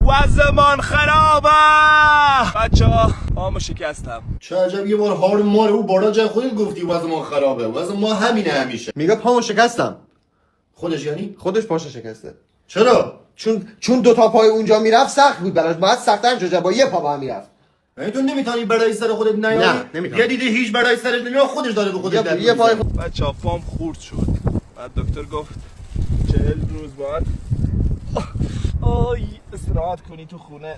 وضعمان خرابه بچه‌ها. پامو شکستم. چه عجب، یه بار هار مال او بالا جای خودت گفتی وضع ما خرابه. وضع ما همینه همیشه. میگه پامو شکستم. خودش یعنی خودش پاشو شکسته. چرا؟ چون دو تا پای اونجا میرفت سخت بود براش، باید سخت‌تر می‌شد، با یه پا با هم میرفت. یعنی تو نمیتونی برای سر خودت نیاری؟ نه، نمیتونم. یه دیده هیچ برای سرش نمیاد، خودش داره به خودش یه پای بچه‌ها پام خورد شد. بعد دکتر گفت 40 روز باید استراحت کنی تو خونه.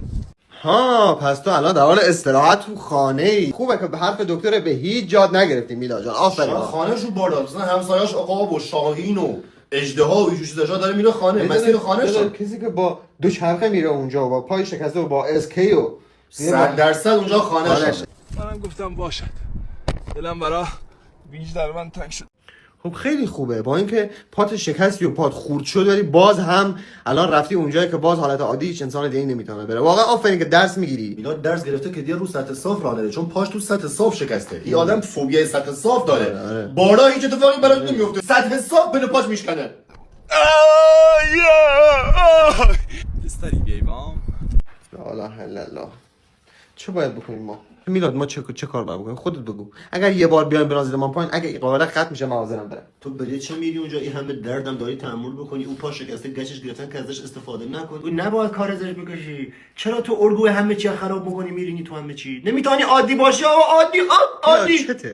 ها، پس تو الان در حال استراحت تو خانه‌ای. خوبه که به حرف دکتر به هیچ جاد نگرفتی میلا جان. آفرین. خانه‌ش رو بالا، مثلا همسایه‌اش عقاب و شاهین و اژدها و چیزا داره میره خانه، مسیر خانه‌ش. کسی که با دو چرخه میره اونجا و با پای شکسته و با اسکی و 100% اونجا خانه‌شه. منم گفتم باشد. دلم برا بیشتر من تنگ شد. خب خیلی خوبه، با اینکه پات شکستی و پات خورد شد ولی باز هم الان رفتی اونجایی که باز حالت عادی هیچ انسان دیگه نمیتونه بره. واقعا آفرین که درس میگیری. میلاد درس گرفته که دیگه رو سطح صاف راه نره، چون پاش تو سطح صاف شکسته. این آدم فوبیای سطح صاف داره. آره. بالا هیچ اتفاقی براش نمیفته، سطح صاف بین پاش میشکنه. بستری بیام. لا اله الا الله. چه باید بکنیم ما؟ میلاد ما چه کار باید بکنیم؟ خودت بگو. اگر یه بار بیایم بنازید من پایین، اگه قابل خط میشه معذرم برم. تو برای چه میری اونجا این همه دردم داری تحمل بکنی؟ اون پا شکسته گچش گرفتن که ازش استفاده نکن. تو نباید کار ازش بکشی. چرا تو ارگو همه چی خراب میکنی میرینی تو همه چی؟ نمیتونی عادی باشی. عادی